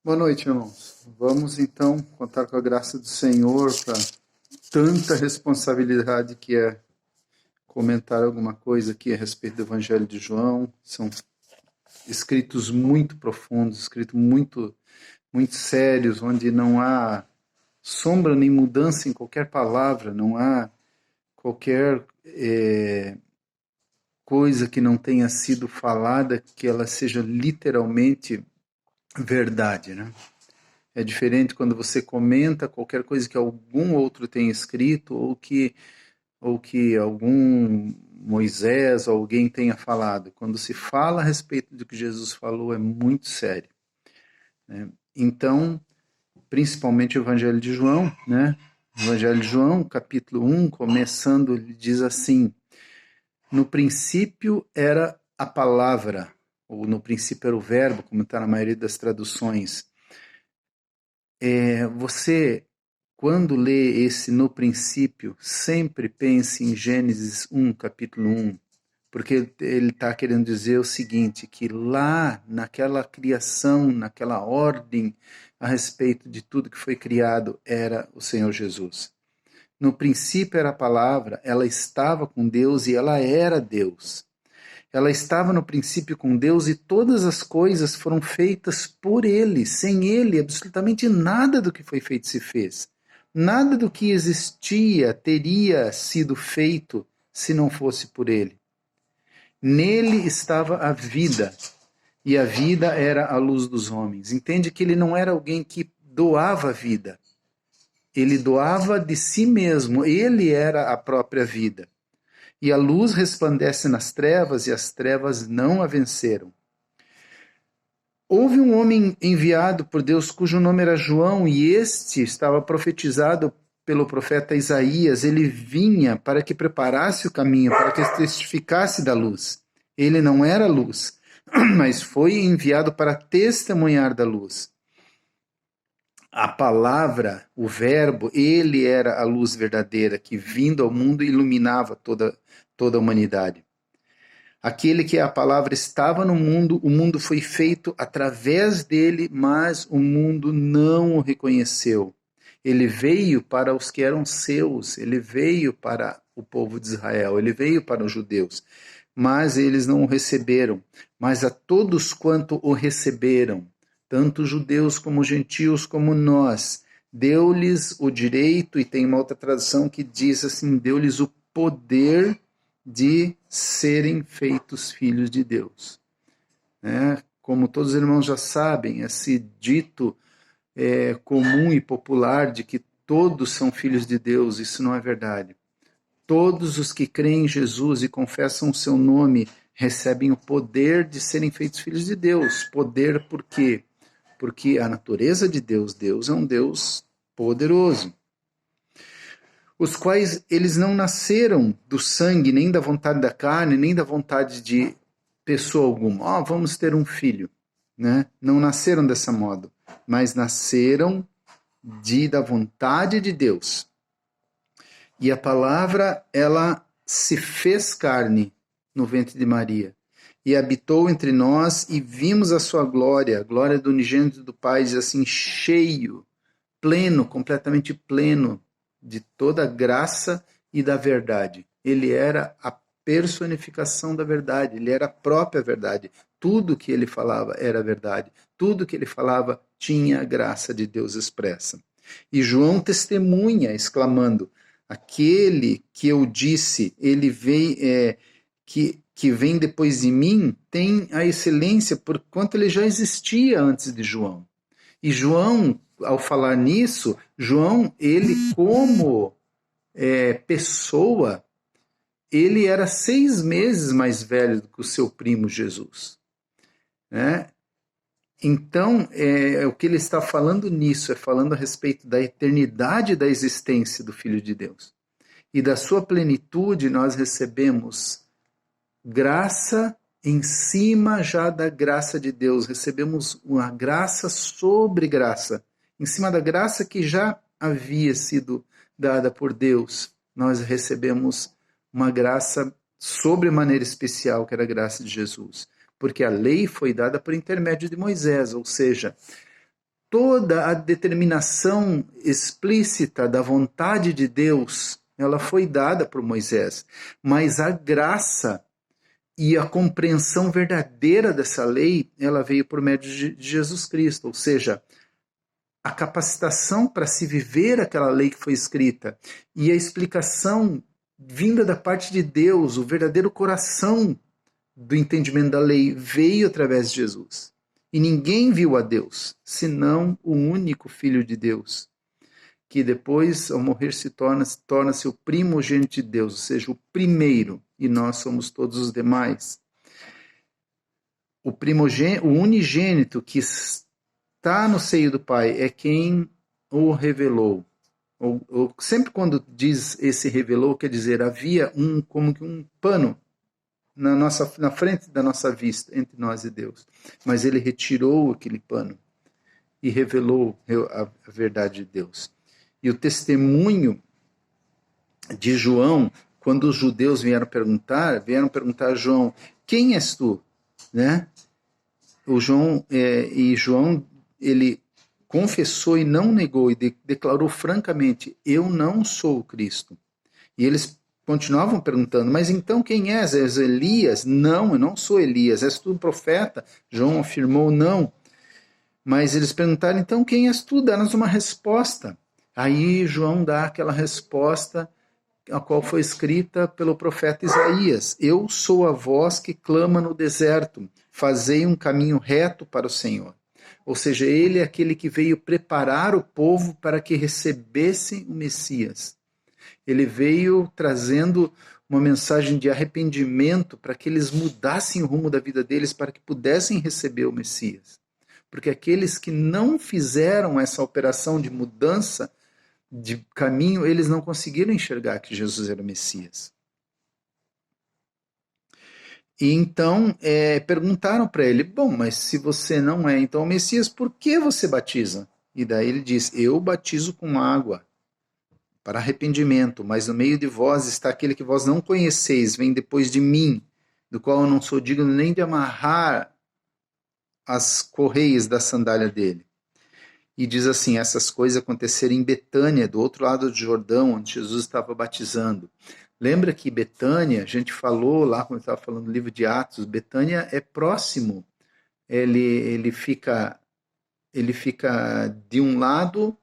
Boa noite, irmãos. Vamos então contar com a graça do Senhor para tanta responsabilidade que é comentar alguma coisa aqui a respeito do Evangelho de João. São escritos muito profundos, escritos muito sérios, onde não há sombra nem mudança em qualquer palavra, não há qualquer coisa que não tenha sido falada que ela seja literalmente verdade, né? É diferente quando você comenta qualquer coisa que algum outro tenha escrito ou que algum Moisés ou alguém tenha falado. Quando se fala a respeito do que Jesus falou, é muito sério, né? Então, principalmente o Evangelho de João, né? O Evangelho de João, capítulo 1, começando, ele diz assim: no princípio era a palavra, ou no princípio era o verbo, como está na maioria das traduções. Você, quando lê esse no princípio, sempre pense em Gênesis 1, capítulo 1, porque ele está querendo dizer o seguinte, que lá, naquela criação, naquela ordem a respeito de tudo que foi criado, era o Senhor Jesus. No princípio era a palavra, ela estava com Deus e ela era Deus. Ela estava no princípio com Deus e todas as coisas foram feitas por Ele. Sem Ele, absolutamente nada do que foi feito se fez. Nada do que existia teria sido feito se não fosse por Ele. Nele estava a vida, e a vida era a luz dos homens. Entende que Ele não era alguém que doava a vida. Ele doava de si mesmo. Ele era a própria vida. E a luz resplandece nas trevas, e as trevas não a venceram. Houve um homem enviado por Deus cujo nome era João, e este estava profetizado pelo profeta Isaías. Ele vinha para que preparasse o caminho, para que testificasse da luz. Ele não era luz, mas foi enviado para testemunhar da luz. A palavra, o verbo, ele era a luz verdadeira que, vindo ao mundo, iluminava toda a humanidade. Aquele que é a palavra estava no mundo, o mundo foi feito através dele, mas o mundo não o reconheceu. Ele veio para os que eram seus, ele veio para o povo de Israel, ele veio para os judeus, mas eles não o receberam. Mas a todos quanto o receberam, tanto judeus como gentios como nós, deu-lhes o direito, e tem uma outra tradução que diz assim, deu-lhes o poder de serem feitos filhos de Deus. Como todos os irmãos já sabem, esse dito comum e popular de que todos são filhos de Deus, isso não é verdade. Todos os que creem em Jesus e confessam o seu nome recebem o poder de serem feitos filhos de Deus. Poder por quê? Porque a natureza de Deus, Deus é um Deus poderoso. Os quais eles não nasceram do sangue, nem da vontade da carne, nem da vontade de pessoa alguma. Vamos ter um filho, né? Não nasceram dessa modo, mas nasceram da vontade de Deus. E a palavra, ela se fez carne no ventre de Maria e habitou entre nós, e vimos a sua glória, a glória do unigênito do Pai, diz assim, cheio, pleno, completamente pleno de toda a graça e da verdade. Ele era a personificação da verdade, ele era a própria verdade. Tudo que ele falava era verdade. Tudo que ele falava tinha a graça de Deus expressa. E João testemunha, exclamando, aquele que eu disse, ele vem, que vem depois de mim, tem a excelência, porquanto ele já existia antes de João. E João, ao falar nisso, João, ele como pessoa, ele era 6 meses mais velho do que o seu primo Jesus, né? Então, o que ele está falando nisso, é falando a respeito da eternidade da existência do Filho de Deus. E da sua plenitude nós recebemos graça em cima já da graça de Deus, recebemos uma graça sobre graça, em cima da graça que já havia sido dada por Deus, nós recebemos uma graça sobremaneira especial, que era a graça de Jesus, porque a lei foi dada por intermédio de Moisés, ou seja, toda a determinação explícita da vontade de Deus, ela foi dada por Moisés, mas a graça e a compreensão verdadeira dessa lei, ela veio por meio de Jesus Cristo, ou seja, a capacitação para se viver aquela lei que foi escrita e a explicação vinda da parte de Deus, o verdadeiro coração do entendimento da lei veio através de Jesus. E ninguém viu a Deus, senão o único Filho de Deus, que depois, ao morrer, torna-se o primogênito de Deus, ou seja, o primeiro, e nós somos todos os demais. O unigênito que está no seio do Pai é quem o revelou. Sempre quando diz esse revelou, quer dizer, havia como que um pano na frente da nossa vista, entre nós e Deus. Mas ele retirou aquele pano e revelou a verdade de Deus. E o testemunho de João, quando os judeus vieram perguntar a João, quem és tu? Né? João, ele confessou e não negou, e declarou francamente, eu não sou o Cristo. E eles continuavam perguntando, mas então quem és? És Elias? Não, eu não sou Elias. És tu profeta? João afirmou não. Mas eles perguntaram, então quem és tu? Dá-nos uma resposta. Aí João dá aquela resposta a qual foi escrita pelo profeta Isaías. Eu sou a voz que clama no deserto, fazei um caminho reto para o Senhor. Ou seja, ele é aquele que veio preparar o povo para que recebesse o Messias. Ele veio trazendo uma mensagem de arrependimento para que eles mudassem o rumo da vida deles, para que pudessem receber o Messias. Porque aqueles que não fizeram essa operação de mudança de caminho, eles não conseguiram enxergar que Jesus era o Messias. E então perguntaram para ele, bom, mas se você não é então o Messias, por que você batiza? E daí ele diz, eu batizo com água para arrependimento, mas no meio de vós está aquele que vós não conheceis, vem depois de mim, do qual eu não sou digno nem de amarrar as correias da sandália dele. E diz assim, essas coisas aconteceram em Betânia, do outro lado do Jordão, onde Jesus estava batizando. Lembra que Betânia, a gente falou lá, quando estava falando do livro de Atos, Betânia é próximo, ele fica de um lado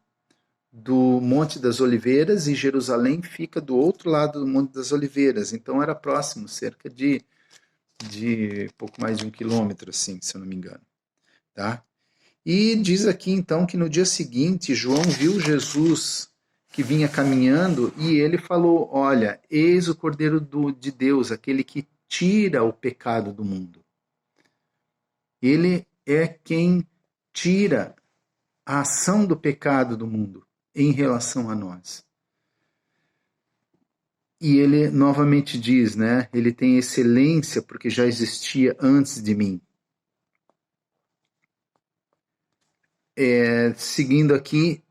do Monte das Oliveiras e Jerusalém fica do outro lado do Monte das Oliveiras, então era próximo, cerca de pouco mais de 1 quilômetro, assim, se eu não me engano. Tá? E diz aqui então que no dia seguinte João viu Jesus que vinha caminhando e ele falou, olha, eis o Cordeiro de Deus, aquele que tira o pecado do mundo. Ele é quem tira a ação do pecado do mundo em relação a nós. E ele novamente diz, né, ele tem excelência porque já existia antes de mim. Seguindo aqui,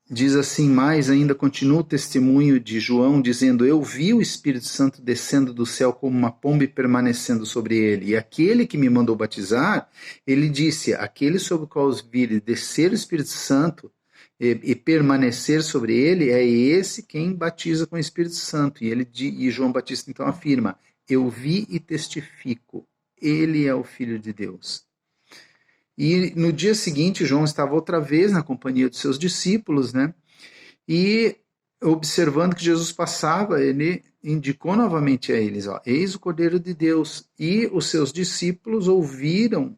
diz assim, mais ainda continua o testemunho de João, dizendo, eu vi o Espírito Santo descendo do céu como uma pomba e permanecendo sobre ele. E aquele que me mandou batizar, ele disse, aquele sobre o qual vire descer o Espírito Santo e permanecer sobre ele, é esse quem batiza com o Espírito Santo. E João Batista então afirma, eu vi e testifico, ele é o Filho de Deus. E no dia seguinte, João estava outra vez na companhia dos seus discípulos, né? E observando que Jesus passava, ele indicou novamente a eles, ó, eis o Cordeiro de Deus. E os seus discípulos ouviram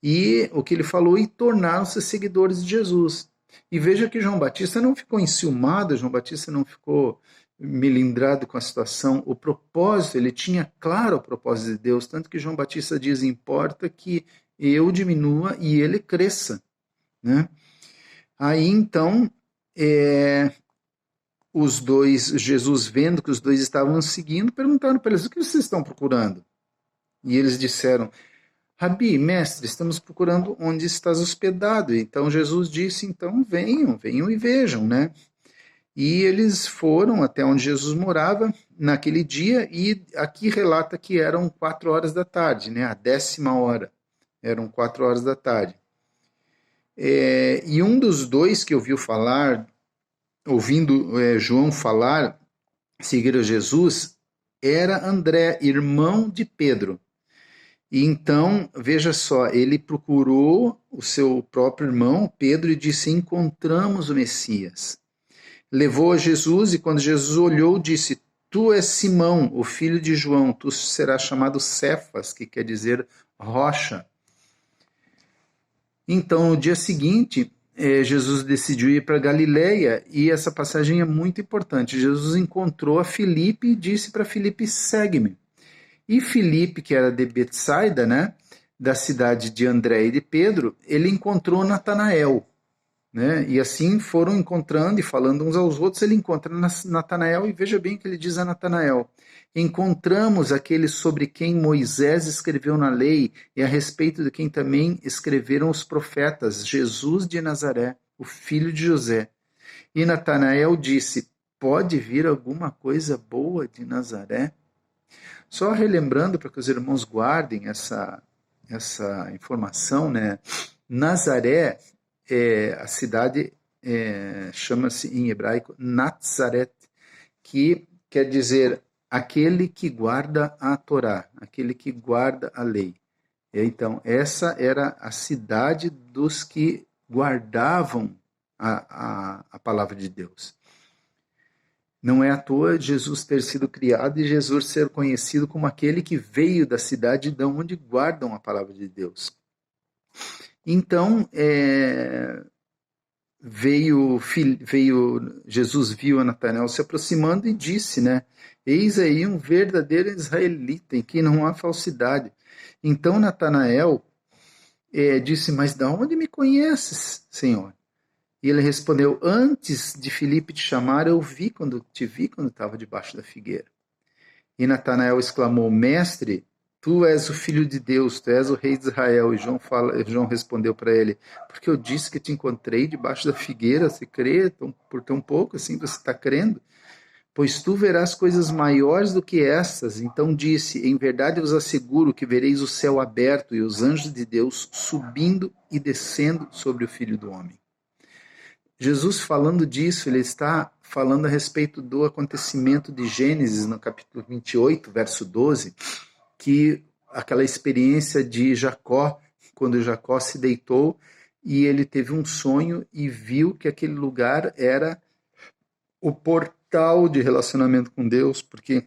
e o que ele falou e tornaram-se seguidores de Jesus. E veja que João Batista não ficou enciumado, João Batista não ficou melindrado com a situação. O propósito, ele tinha claro o propósito de Deus, tanto que João Batista diz, importa que eu diminua e ele cresça, né? Aí então, os dois, Jesus vendo que os dois estavam seguindo, perguntaram para eles, o que vocês estão procurando? E eles disseram, Rabi, mestre, estamos procurando onde estás hospedado. Então Jesus disse, então venham e vejam, né? E eles foram até onde Jesus morava naquele dia, e aqui relata que eram 4 horas da tarde, né? A 10ª hora. Eram 4 horas da tarde. E um dos dois que ouviu falar, ouvindo João falar, seguir a Jesus, era André, irmão de Pedro. E então, veja só, ele procurou o seu próprio irmão, Pedro, e disse: encontramos o Messias. Levou a Jesus, e quando Jesus olhou, disse: tu és Simão, o filho de João, tu serás chamado Cefas, que quer dizer rocha. Então, no dia seguinte, Jesus decidiu ir para Galiléia, e essa passagem é muito importante. Jesus encontrou a Filipe e disse para Filipe: segue-me. E Filipe, que era de Betsaida, né, da cidade de André e de Pedro, ele encontrou Natanael. Né? E assim foram encontrando e falando uns aos outros. Ele encontra Natanael, e veja bem o que ele diz a Natanael: encontramos aquele sobre quem Moisés escreveu na lei e a respeito de quem também escreveram os profetas, Jesus de Nazaré, o filho de José. E Natanael disse: pode vir alguma coisa boa de Nazaré? Só relembrando para que os irmãos guardem essa informação, né? Nazaré, a cidade chama-se em hebraico Natzaret, que quer dizer aquele que guarda a Torá, aquele que guarda a lei. Então, essa era a cidade dos que guardavam a palavra de Deus. Não é à toa Jesus ter sido criado e Jesus ser conhecido como aquele que veio da cidade de onde guardam a palavra de Deus. Então, Jesus viu a Natanael se aproximando e disse, né? Eis aí um verdadeiro israelita em quem não há falsidade. Então Natanael disse: mas de onde me conheces, Senhor? E ele respondeu: antes de Filipe te chamar, eu te vi quando estava debaixo da figueira. E Natanael exclamou: mestre, tu és o filho de Deus, tu és o rei de Israel. E João respondeu para ele: porque eu disse que te encontrei debaixo da figueira, você crê? Por tão pouco assim você está crendo? Pois tu verás coisas maiores do que estas. Então disse: em verdade vos asseguro que vereis o céu aberto e os anjos de Deus subindo e descendo sobre o Filho do Homem. Jesus, falando disso, ele está falando a respeito do acontecimento de Gênesis, no capítulo 28, verso 12, que aquela experiência de Jacó, quando Jacó se deitou e ele teve um sonho e viu que aquele lugar era o portal de relacionamento com Deus, porque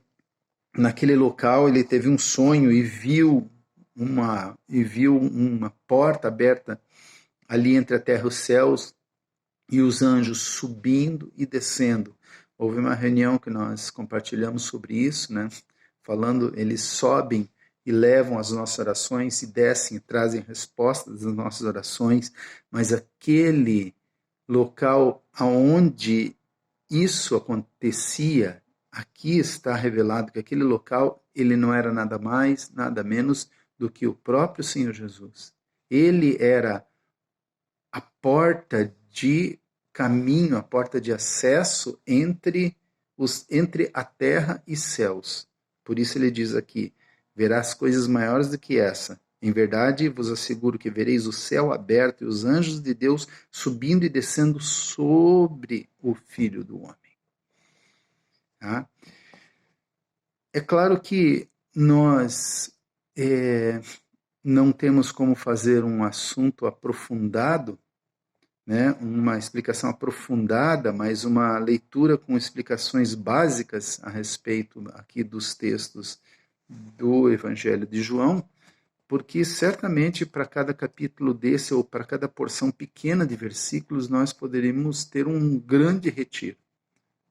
naquele local ele teve um sonho e viu uma porta aberta ali entre a terra e os céus, e os anjos subindo e descendo. Houve uma reunião que nós compartilhamos sobre isso, né? Falando, eles sobem e levam as nossas orações e descem e trazem respostas das nossas orações, mas aquele local aonde isso acontecia, aqui está revelado que aquele local, ele não era nada mais, nada menos do que o próprio Senhor Jesus. Ele era a porta de caminho, a porta de acesso entre a terra e céus. Por isso ele diz aqui: verás coisas maiores do que essa. Em verdade, vos asseguro que vereis o céu aberto e os anjos de Deus subindo e descendo sobre o Filho do Homem. Tá? É claro que nós não temos como fazer um assunto aprofundado, né, uma explicação aprofundada, mas uma leitura com explicações básicas a respeito aqui dos textos do Evangelho de João, porque certamente para cada capítulo desse ou para cada porção pequena de versículos nós poderíamos ter um grande retiro.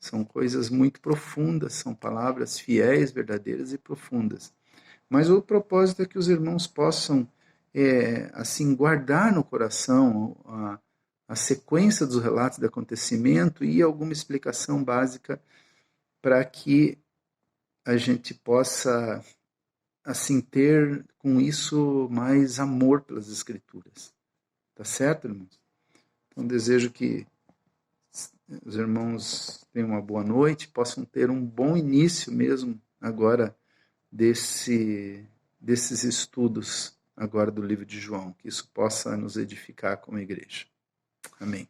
São coisas muito profundas, são palavras fiéis, verdadeiras e profundas. Mas o propósito é que os irmãos possam assim guardar no coração a sequência dos relatos de acontecimento e alguma explicação básica para que a gente possa, assim, ter com isso mais amor pelas Escrituras. Tá certo, irmãos? Então, desejo que os irmãos tenham uma boa noite, possam ter um bom início mesmo agora desses estudos agora do livro de João, que isso possa nos edificar como igreja. Amém.